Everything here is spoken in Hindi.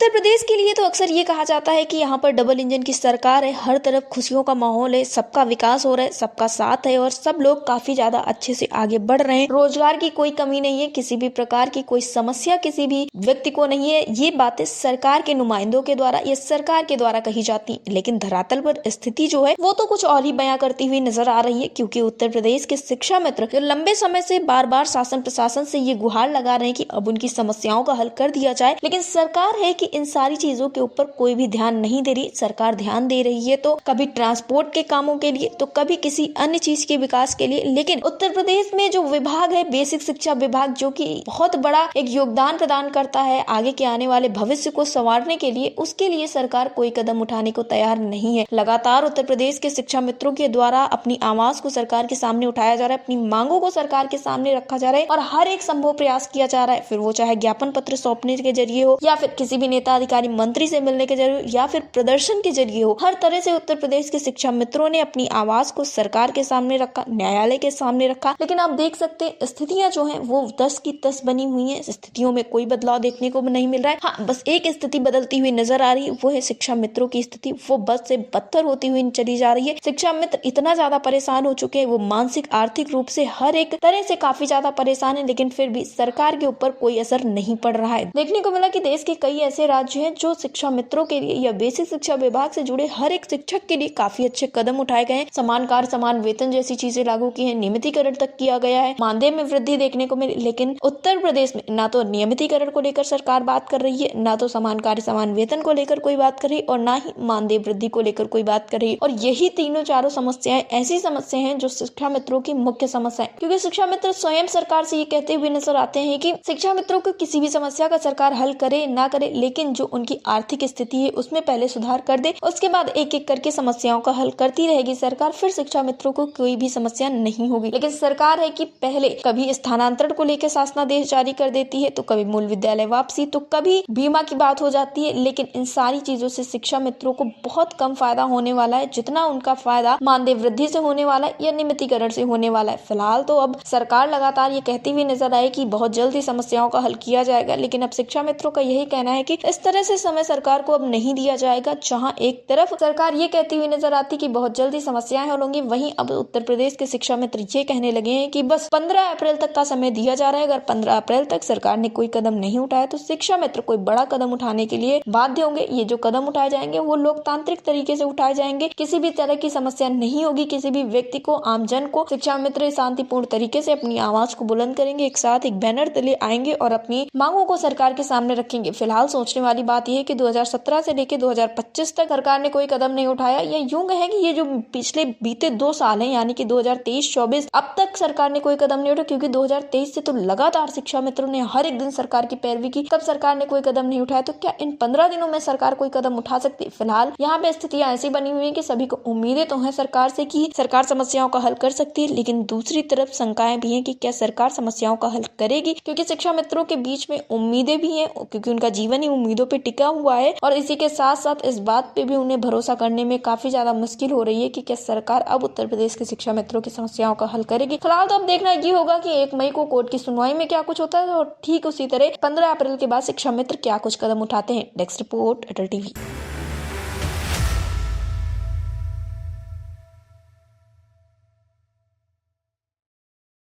उत्तर प्रदेश के लिए तो अक्सर ये कहा जाता है कि यहाँ पर डबल इंजन की सरकार है, हर तरफ खुशियों का माहौल है, सबका विकास हो रहा है, सबका साथ है और सब लोग काफी ज्यादा अच्छे से आगे बढ़ रहे हैं। रोजगार की कोई कमी नहीं है, किसी भी प्रकार की कोई समस्या किसी भी व्यक्ति को नहीं है। ये बातें सरकार के नुमाइंदों के द्वारा या सरकार के द्वारा कही जाती, लेकिन धरातल पर स्थिति जो है वो तो कुछ और ही बयां करती हुई नजर आ रही है। क्योंकि उत्तर प्रदेश के शिक्षा मित्र जो लंबे समय से बार बार शासन प्रशासन से ये गुहार लगा रहे हैं कि अब उनकी समस्याओं का हल कर दिया जाए, लेकिन सरकार है कि इन सारी चीजों के ऊपर कोई भी ध्यान नहीं दे रही। सरकार ध्यान दे रही है तो कभी ट्रांसपोर्ट के कामों के लिए तो कभी किसी अन्य चीज के विकास के लिए, लेकिन उत्तर प्रदेश में जो विभाग है बेसिक शिक्षा विभाग, जो कि बहुत बड़ा एक योगदान प्रदान करता है आगे के आने वाले भविष्य को संवारने के लिए, उसके लिए सरकार कोई कदम उठाने को तैयार नहीं है। लगातार उत्तर प्रदेश के शिक्षा मित्रों के द्वारा अपनी आवाज को सरकार के सामने उठाया जा रहा है, अपनी मांगों को सरकार के सामने रखा जा रहा है और हर एक संभव प्रयास किया जा रहा है, फिर वो चाहे ज्ञापन पत्र सौंपने के जरिए हो या फिर किसी भी नेता अधिकारी मंत्री से मिलने के जरिए या फिर प्रदर्शन के जरिए हो। हर तरह से उत्तर प्रदेश के शिक्षा मित्रों ने अपनी आवाज को सरकार के सामने रखा, न्यायालय के सामने रखा, लेकिन आप देख सकते हैं स्थितियां जो हैं वो 10 की 10 बनी हुई हैं। स्थितियों में कोई बदलाव देखने को नहीं मिल रहा है। हाँ, बस एक स्थिति बदलती हुई नजर आ रही है, वो है शिक्षा मित्रों की स्थिति। वो बद से बदतर होती हुई चली जा रही है। शिक्षा मित्र इतना ज्यादा परेशान हो चुके हैं, वो मानसिक आर्थिक रूप से हर एक तरह से काफी ज्यादा परेशान है, लेकिन फिर भी सरकार के ऊपर कोई असर नहीं पड़ रहा है। देखने को मिला कि देश के कई ऐसे राज्य हैं जो शिक्षा मित्रों के लिए या बेसिक शिक्षा विभाग से जुड़े हर एक शिक्षक के लिए काफी अच्छे कदम उठाए गए हैं। समान कार्य समान वेतन जैसी चीजें लागू की है, नियमितीकरण तक किया गया है, मानदेय में वृद्धि देखने को मिली। लेकिन उत्तर प्रदेश में ना तो नियमितीकरण को लेकर सरकार बात कर रही है, ना तो समान कार्य समान वेतन को लेकर कोई बात कर रही है और ना ही मानदेय वृद्धि को लेकर कोई बात कर रही है। और यही तीनों चारों समस्याएं ऐसी समस्याएं हैं जो शिक्षा मित्रों की मुख्य समस्या है। क्योंकि शिक्षा मित्र स्वयं सरकार से ये कहते हुए नजर आते हैं कि शिक्षा मित्रों को किसी भी समस्या का सरकार हल करे ना करे, लेकिन जो उनकी आर्थिक स्थिति है उसमें पहले सुधार कर दे, उसके बाद एक एक करके समस्याओं का हल करती रहेगी सरकार, फिर शिक्षा मित्रों को कोई भी समस्या नहीं होगी। लेकिन सरकार है कि पहले कभी स्थानांतरण को लेकर शासनादेश जारी कर देती है, तो कभी मूल विद्यालय वापसी, तो कभी बीमा की बात हो जाती है। लेकिन इन सारी चीजों से शिक्षा मित्रों को बहुत कम फायदा होने वाला है, जितना उनका फायदा मानदेय वृद्धि से होने वाला है या नियमितीकरण से होने वाला है। फिलहाल तो अब सरकार लगातार ये कहती हुई नजर आई कि बहुत जल्दी समस्याओं का हल किया जाएगा, लेकिन अब शिक्षा मित्रों का यही कहना है कि इस तरह से समय सरकार को अब नहीं दिया जाएगा। जहां एक तरफ सरकार ये कहती हुई नजर आती कि बहुत जल्दी समस्याएं हल होंगी, वहीं अब उत्तर प्रदेश के शिक्षा मित्र ये कहने लगे हैं कि बस 15 अप्रैल तक का समय दिया जा रहा है। अगर 15 अप्रैल तक सरकार ने कोई कदम नहीं उठाया तो शिक्षा मित्र कोई बड़ा कदम उठाने के लिए बाध्य होंगे। ये जो कदम उठाए जाएंगे वो लोकतांत्रिक तरीके से उठाए जाएंगे, किसी भी तरह की समस्या नहीं होगी। किसी भी व्यक्ति को, आमजन को शिक्षा मित्र शांतिपूर्ण तरीके से अपनी आवाज को बुलंद करेंगे, एक साथ एक बैनर तले आएंगे और अपनी मांगों को सरकार के सामने रखेंगे। फिलहाल सोचने वाली बात यह है कि 2017 से लेकर 2025 तक सरकार ने कोई कदम नहीं उठाया। या यूं कहें कि ये जो पिछले बीते 2 साल हैं, यानी कि 2023-24, अब तक सरकार ने कोई कदम नहीं उठाया। क्योंकि 2023 से तो लगातार शिक्षा मित्रों ने हर एक दिन सरकार की पैरवी की, तब सरकार ने कोई कदम नहीं उठाया। तो क्या इन 15 दिनों में सरकार कोई कदम उठा सकती है? फिलहाल यहाँ पे स्थितियां ऐसी बनी हुई है कि सभी को उम्मीदें तो है सरकार से कि सरकार समस्याओं का हल कर सकती है, लेकिन दूसरी तरफ शंकाएं भी हैं कि क्या सरकार समस्याओं का हल करेगी। क्योंकि शिक्षा मित्रों के बीच में उम्मीदें भी हैं, क्योंकि उनका जीवन ही उम्मीदों पे टिका हुआ है और इसी के साथ साथ इस बात पे भी उन्हें भरोसा करने में काफी ज्यादा मुश्किल हो रही है कि क्या सरकार अब उत्तर प्रदेश के शिक्षा मित्रों की समस्याओं का हल करेगी। फिलहाल तो अब देखना ये होगा कि 1 मई को कोर्ट की सुनवाई में क्या कुछ होता है और ठीक उसी तरह 15 अप्रैल के बाद शिक्षा मित्र क्या कुछ कदम उठाते हैं। डेस्क रिपोर्ट, अटल टीवी।